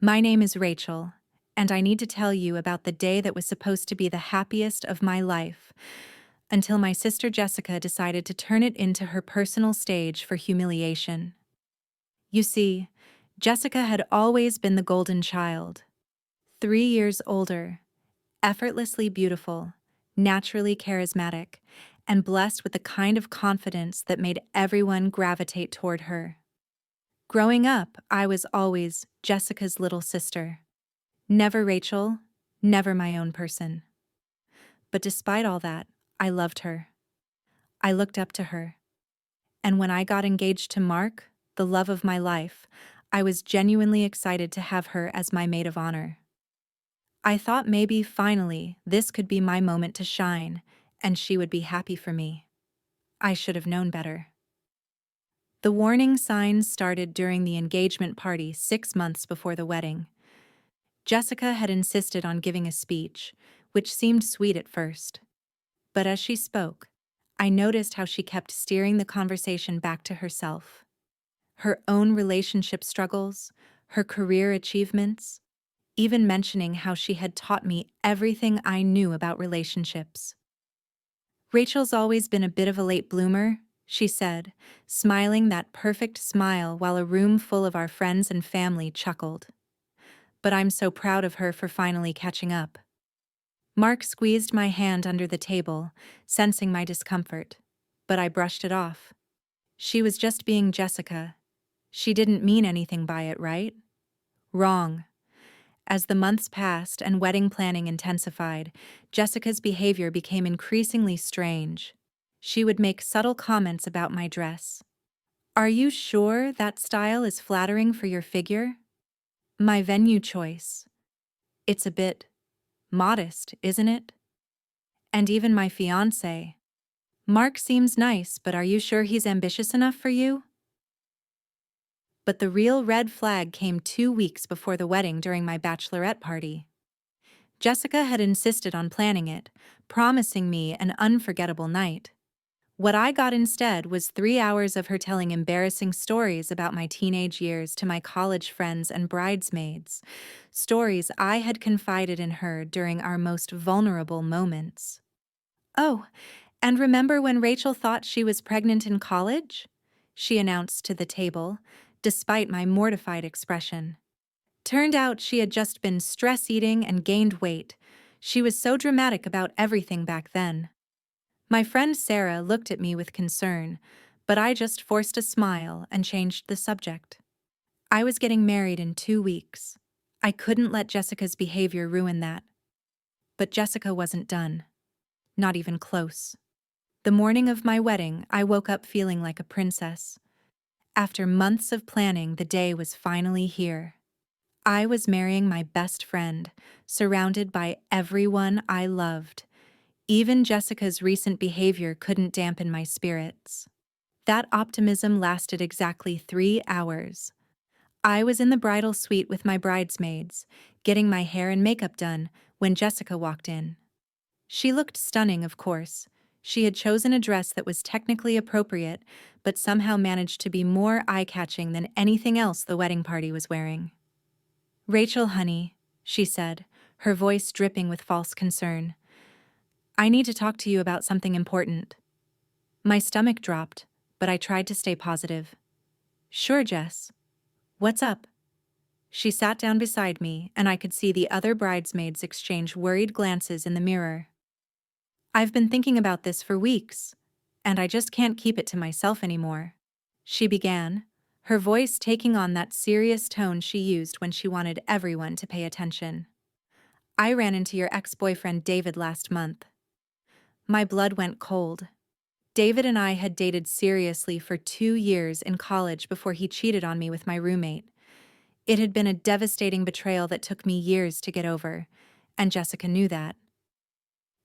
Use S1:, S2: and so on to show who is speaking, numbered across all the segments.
S1: My name is Rachel, and I need to tell you about the day that was supposed to be the happiest of my life, until my sister Jessica decided to turn it into her personal stage for humiliation. You see, Jessica had always been the golden child, 3 years older, effortlessly beautiful, naturally charismatic, and blessed with the kind of confidence that made everyone gravitate toward her. Growing up, I was always Jessica's little sister. Never Rachel, never my own person. But despite all that, I loved her. I looked up to her. And when I got engaged to Mark, the love of my life, I was genuinely excited to have her as my maid of honor. I thought maybe, finally, this could be my moment to shine, and she would be happy for me. I should have known better. The warning signs started during the engagement party 6 months before the wedding. Jessica had insisted on giving a speech, which seemed sweet at first. But as she spoke, I noticed how she kept steering the conversation back to herself. Her own relationship struggles, her career achievements, even mentioning how she had taught me everything I knew about relationships. Rachel's always been a bit of a late bloomer, she said, smiling that perfect smile while a room full of our friends and family chuckled. But I'm so proud of her for finally catching up. Mark squeezed my hand under the table, sensing my discomfort, but I brushed it off. She was just being Jessica. She didn't mean anything by it, right? Wrong. As the months passed and wedding planning intensified, Jessica's behavior became increasingly strange. She would make subtle comments about my dress. "Are you sure that style is flattering for your figure?" My venue choice. "It's a bit modest, isn't it?" And even my fiancé. "Mark seems nice, but are you sure he's ambitious enough for you?" But the real red flag came 2 weeks before the wedding during my bachelorette party. Jessica had insisted on planning it, promising me an unforgettable night. What I got instead was 3 hours of her telling embarrassing stories about my teenage years to my college friends and bridesmaids, stories I had confided in her during our most vulnerable moments. "Oh, and remember when Rachel thought she was pregnant in college?" she announced to the table, despite my mortified expression. Turned out she had just been stress-eating and gained weight. She was so dramatic about everything back then. My friend Sarah looked at me with concern, but I just forced a smile and changed the subject. I was getting married in 2 weeks. I couldn't let Jessica's behavior ruin that. But Jessica wasn't done. Not even close. The morning of my wedding, I woke up feeling like a princess. After months of planning, the day was finally here. I was marrying my best friend, surrounded by everyone I loved. Even Jessica's recent behavior couldn't dampen my spirits. That optimism lasted exactly 3 hours. I was in the bridal suite with my bridesmaids, getting my hair and makeup done, when Jessica walked in. She looked stunning, of course. She had chosen a dress that was technically appropriate, but somehow managed to be more eye-catching than anything else the wedding party was wearing. "Rachel, honey," she said, her voice dripping with false concern. "I need to talk to you about something important." My stomach dropped, but I tried to stay positive. "Sure, Jess. What's up?" She sat down beside me, and I could see the other bridesmaids exchange worried glances in the mirror. "I've been thinking about this for weeks, and I just can't keep it to myself anymore," she began, her voice taking on that serious tone she used when she wanted everyone to pay attention. "I ran into your ex-boyfriend David last month." My blood went cold. David and I had dated seriously for 2 years in college before he cheated on me with my roommate. It had been a devastating betrayal that took me years to get over, and Jessica knew that.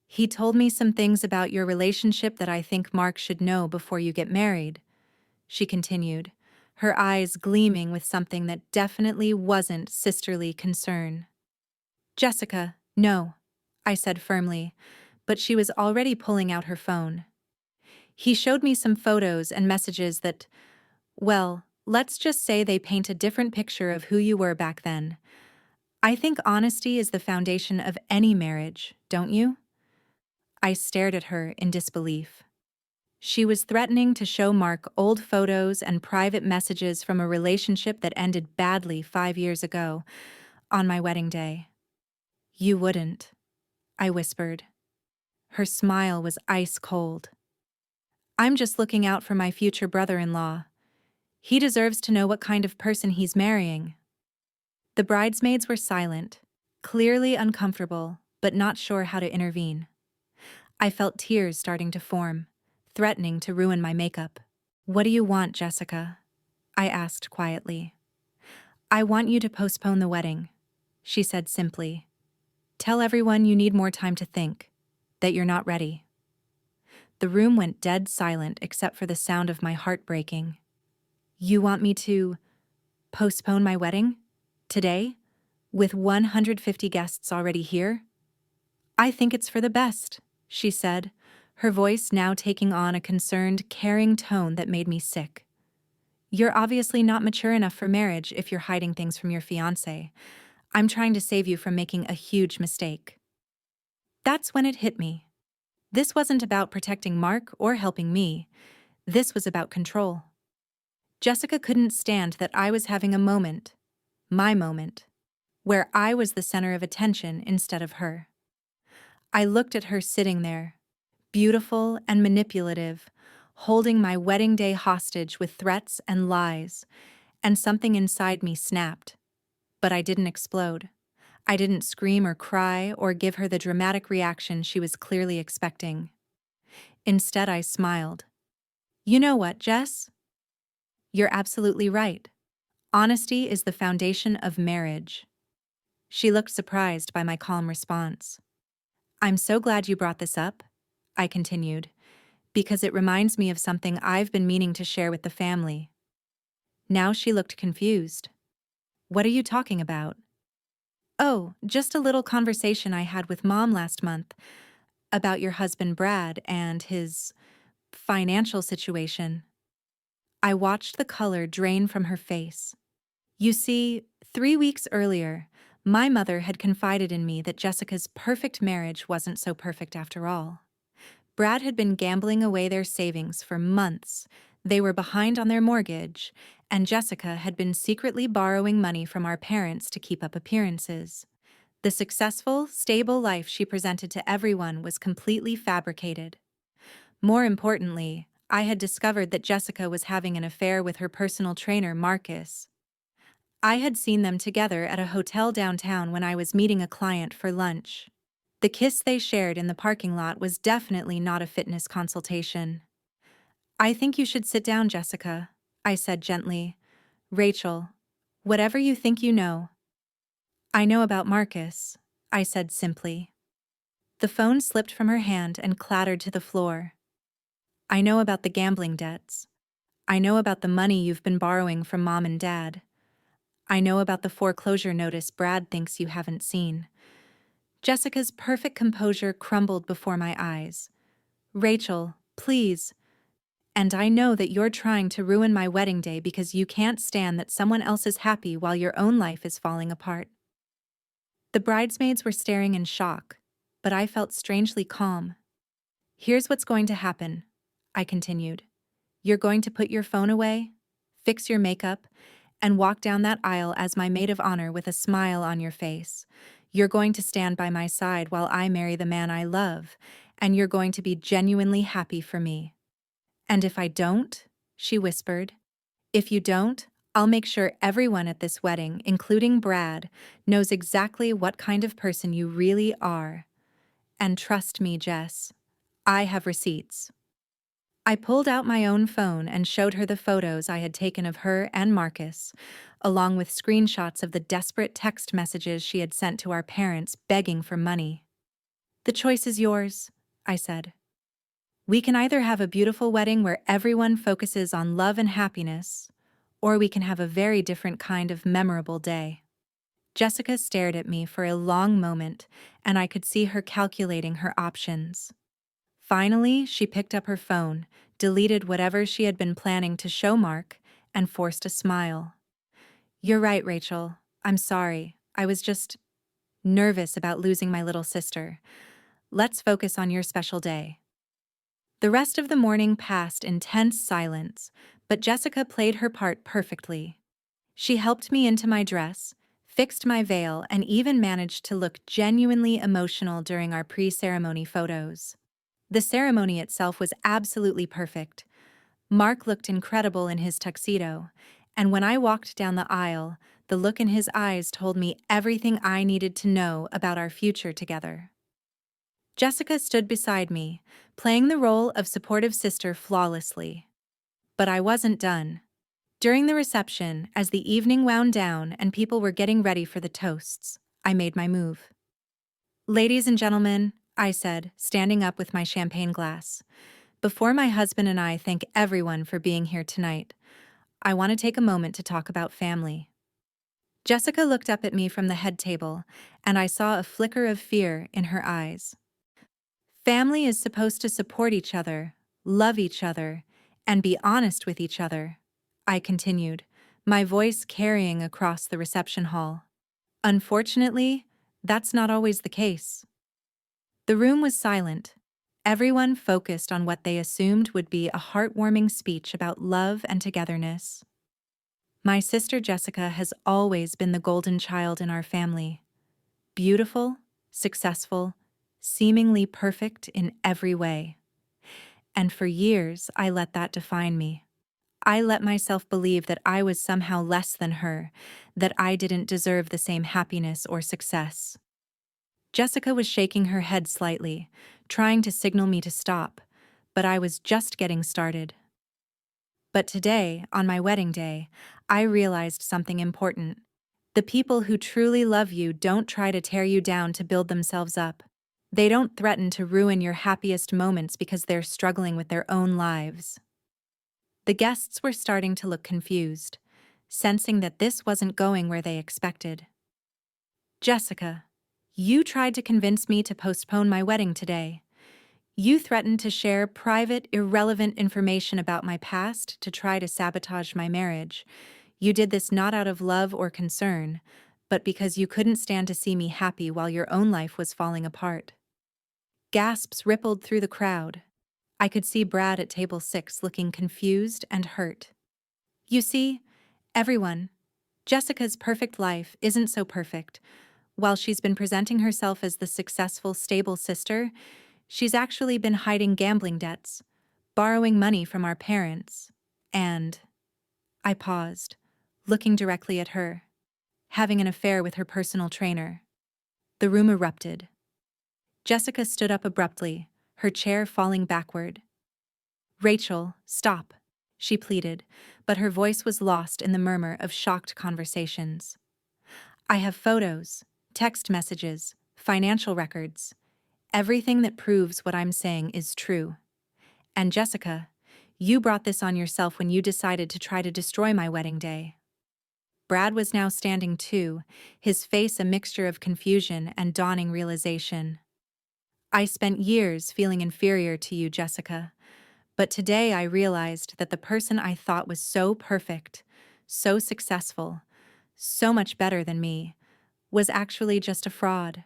S1: "He told me some things about your relationship that I think Mark should know before you get married," she continued, her eyes gleaming with something that definitely wasn't sisterly concern. "Jessica, no," I said firmly, but she was already pulling out her phone. "He showed me some photos and messages that, well, Let's just say they paint a different picture of who you were back then. I think honesty is the foundation of any marriage, don't you? I stared at her in disbelief. She was threatening to show Mark old photos and private messages from a relationship that ended badly 5 years ago, on my wedding day. You wouldn't, I whispered. Her smile was ice cold. I'm just looking out for my future brother-in-law. He deserves to know what kind of person he's marrying. The bridesmaids were silent, clearly uncomfortable, but not sure how to intervene. I felt tears starting to form, threatening to ruin my makeup. What do you want, Jessica? I asked quietly. I want you to postpone the wedding, she said simply. Tell everyone you need more time to think, that you're not ready. The room went dead silent except for the sound of my heart breaking. You want me to postpone my wedding? Today? With 150 guests already here? I think it's for the best, she said, her voice now taking on a concerned, caring tone that made me sick. You're obviously not mature enough for marriage if you're hiding things from your fiancé. I'm trying to save you from making a huge mistake. That's when it hit me. This wasn't about protecting Mark or helping me. This was about control. Jessica couldn't stand that I was having a moment, my moment, where I was the center of attention instead of her. I looked at her sitting there, beautiful and manipulative, holding my wedding day hostage with threats and lies, and something inside me snapped. But I didn't explode. I didn't scream or cry or give her the dramatic reaction she was clearly expecting. Instead, I smiled. You know what, Jess? You're absolutely right. Honesty is the foundation of marriage. She looked surprised by my calm response. I'm so glad you brought this up, I continued, because it reminds me of something I've been meaning to share with the family. Now she looked confused. What are you talking about? Oh, just a little conversation I had with Mom last month about your husband Brad and his financial situation. I watched the color drain from her face. You see, 3 weeks earlier, my mother had confided in me that Jessica's perfect marriage wasn't so perfect after all. Brad had been gambling away their savings for months. They were behind on their mortgage, and Jessica had been secretly borrowing money from our parents to keep up appearances. The successful, stable life she presented to everyone was completely fabricated. More importantly, I had discovered that Jessica was having an affair with her personal trainer, Marcus. I had seen them together at a hotel downtown when I was meeting a client for lunch. The kiss they shared in the parking lot was definitely not a fitness consultation. I think you should sit down, Jessica, I said gently. Rachel, whatever you think you know. I know about Marcus, I said simply. The phone slipped from her hand and clattered to the floor. I know about the gambling debts. I know about the money you've been borrowing from Mom and Dad. I know about the foreclosure notice Brad thinks you haven't seen. Jessica's perfect composure crumbled before my eyes. Rachel, please. And I know that you're trying to ruin my wedding day because you can't stand that someone else is happy while your own life is falling apart. The bridesmaids were staring in shock, but I felt strangely calm. Here's what's going to happen, I continued. You're going to put your phone away, fix your makeup, and walk down that aisle as my maid of honor with a smile on your face. You're going to stand by my side while I marry the man I love, and you're going to be genuinely happy for me. And if I don't, she whispered, if you don't, I'll make sure everyone at this wedding, including Brad, knows exactly what kind of person you really are. And trust me, Jess, I have receipts. I pulled out my own phone and showed her the photos I had taken of her and Marcus, along with screenshots of the desperate text messages she had sent to our parents begging for money. The choice is yours, I said. We can either have a beautiful wedding where everyone focuses on love and happiness, or we can have a very different kind of memorable day. Jessica stared at me for a long moment, and I could see her calculating her options. Finally, she picked up her phone, deleted whatever she had been planning to show Mark, and forced a smile. "You're right, Rachel. I'm sorry. I was just nervous about losing my little sister. Let's focus on your special day." The rest of the morning passed in tense silence, but Jessica played her part perfectly. She helped me into my dress, fixed my veil, and even managed to look genuinely emotional during our pre-ceremony photos. The ceremony itself was absolutely perfect. Mark looked incredible in his tuxedo, and when I walked down the aisle, the look in his eyes told me everything I needed to know about our future together. Jessica stood beside me, playing the role of supportive sister flawlessly. But I wasn't done. During the reception, as the evening wound down and people were getting ready for the toasts, I made my move. "Ladies and gentlemen," I said, standing up with my champagne glass, "before my husband and I thank everyone for being here tonight, I want to take a moment to talk about family." Jessica looked up at me from the head table, and I saw a flicker of fear in her eyes. "Family is supposed to support each other, love each other, and be honest with each other," I continued, my voice carrying across the reception hall. "Unfortunately, that's not always the case." The room was silent, everyone focused on what they assumed would be a heartwarming speech about love and togetherness. My sister Jessica has always been the golden child in our family. Beautiful, successful, seemingly perfect in every way. And for years, I let that define me. I let myself believe that I was somehow less than her, that I didn't deserve the same happiness or success. Jessica was shaking her head slightly, trying to signal me to stop, but I was just getting started. But today, on my wedding day, I realized something important. The people who truly love you don't try to tear you down to build themselves up. They don't threaten to ruin your happiest moments because they're struggling with their own lives. The guests were starting to look confused, sensing that this wasn't going where they expected. "Jessica, you tried to convince me to postpone my wedding today. You threatened to share private, irrelevant information about my past to try to sabotage my marriage. You did this not out of love or concern, but because you couldn't stand to see me happy while your own life was falling apart." Gasps rippled through the crowd. I could see Brad at table 6 looking confused and hurt. "You see, everyone, Jessica's perfect life isn't so perfect. While she's been presenting herself as the successful, stable sister, she's actually been hiding gambling debts, borrowing money from our parents, and—" I paused, looking directly at her, "having an affair with her personal trainer." The room erupted. Jessica stood up abruptly, her chair falling backward. "Rachel, stop," she pleaded, but her voice was lost in the murmur of shocked conversations. "I have photos, text messages, financial records. Everything that proves what I'm saying is true. And Jessica, you brought this on yourself when you decided to try to destroy my wedding day." Brad was now standing too, his face a mixture of confusion and dawning realization. "I spent years feeling inferior to you, Jessica, but today I realized that the person I thought was so perfect, so successful, so much better than me, was actually just a fraud.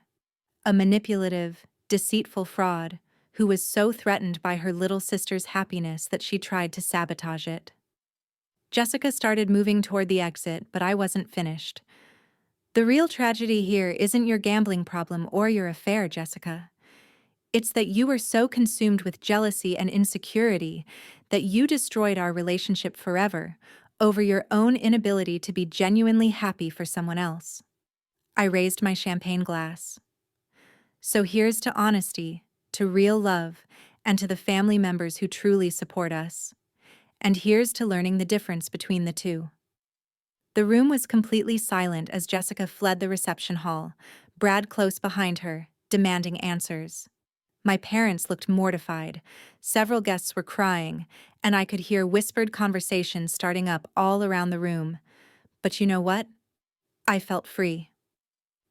S1: A manipulative, deceitful fraud who was so threatened by her little sister's happiness that she tried to sabotage it." Jessica started moving toward the exit, but I wasn't finished. "The real tragedy here isn't your gambling problem or your affair, Jessica. It's that you were so consumed with jealousy and insecurity that you destroyed our relationship forever over your own inability to be genuinely happy for someone else." I raised my champagne glass. "So here's to honesty, to real love, and to the family members who truly support us. And here's to learning the difference between the two." The room was completely silent as Jessica fled the reception hall, Brad close behind her, demanding answers. My parents looked mortified, several guests were crying, and I could hear whispered conversations starting up all around the room. But you know what? I felt free.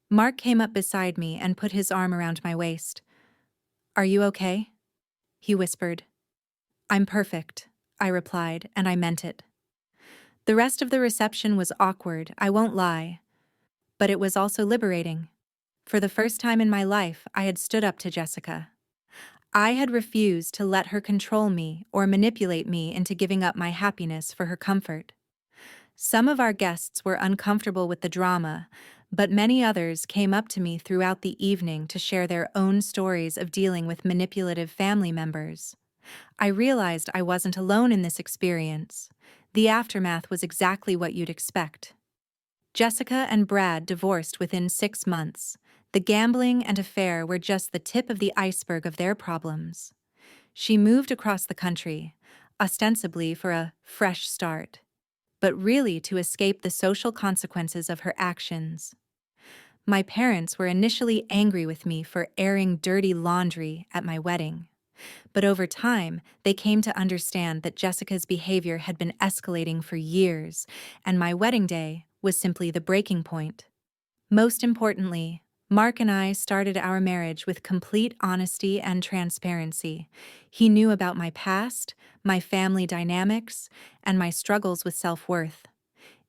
S1: Mark came up beside me and put his arm around my waist. "Are you okay?" he whispered. "I'm perfect," I replied, and I meant it. The rest of the reception was awkward, I won't lie, but it was also liberating. For the first time in my life, I had stood up to Jessica. I had refused to let her control me or manipulate me into giving up my happiness for her comfort. Some of our guests were uncomfortable with the drama, but many others came up to me throughout the evening to share their own stories of dealing with manipulative family members. I realized I wasn't alone in this experience. The aftermath was exactly what you'd expect. Jessica and Brad divorced within 6 months. The gambling and affair were just the tip of the iceberg of their problems. She moved across the country, ostensibly for a fresh start, but really to escape the social consequences of her actions. My parents were initially angry with me for airing dirty laundry at my wedding, but over time, they came to understand that Jessica's behavior had been escalating for years, and my wedding day was simply the breaking point. Most importantly, Mark and I started our marriage with complete honesty and transparency. He knew about my past, my family dynamics, and my struggles with self-worth.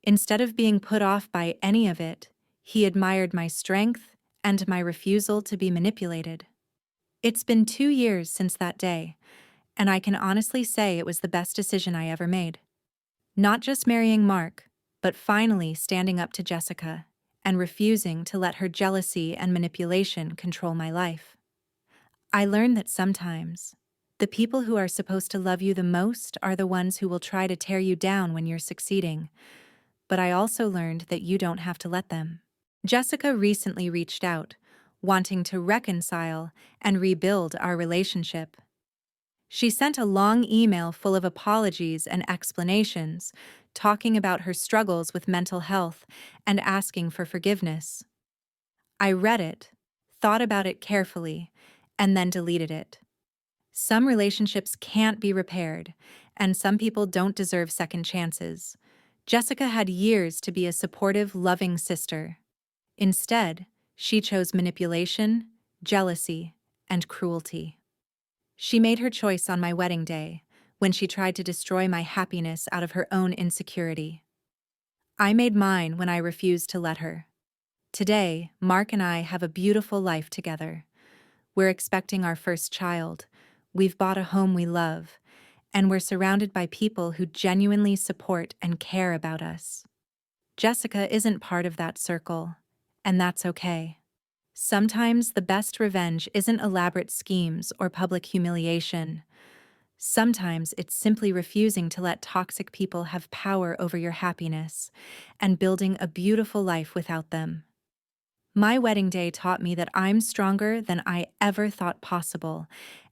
S1: Instead of being put off by any of it, he admired my strength and my refusal to be manipulated. It's been 2 years since that day, and I can honestly say it was the best decision I ever made. Not just marrying Mark, but finally standing up to Jessica and refusing to let her jealousy and manipulation control my life. I learned that sometimes, the people who are supposed to love you the most are the ones who will try to tear you down when you're succeeding, but I also learned that you don't have to let them. Jessica recently reached out, wanting to reconcile and rebuild our relationship. She sent a long email full of apologies and explanations, talking about her struggles with mental health and asking for forgiveness. I read it, thought about it carefully, and then deleted it. Some relationships can't be repaired, and some people don't deserve second chances. Jessica had years to be a supportive, loving sister. Instead, she chose manipulation, jealousy, and cruelty. She made her choice on my wedding day, when she tried to destroy my happiness out of her own insecurity. I made mine when I refused to let her. Today, Mark and I have a beautiful life together. We're expecting our first child, we've bought a home we love, and we're surrounded by people who genuinely support and care about us. Jessica isn't part of that circle, and that's okay. Sometimes the best revenge isn't elaborate schemes or public humiliation. Sometimes it's simply refusing to let toxic people have power over your happiness and building a beautiful life without them. My wedding day taught me that I'm stronger than I ever thought possible,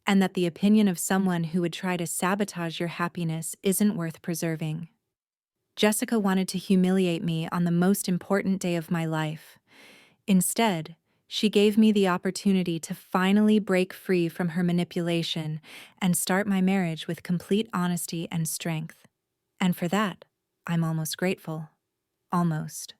S1: and that the opinion of someone who would try to sabotage your happiness isn't worth preserving. Jessica wanted to humiliate me on the most important day of my life. Instead, she gave me the opportunity to finally break free from her manipulation and start my marriage with complete honesty and strength. And for that, I'm almost grateful. Almost.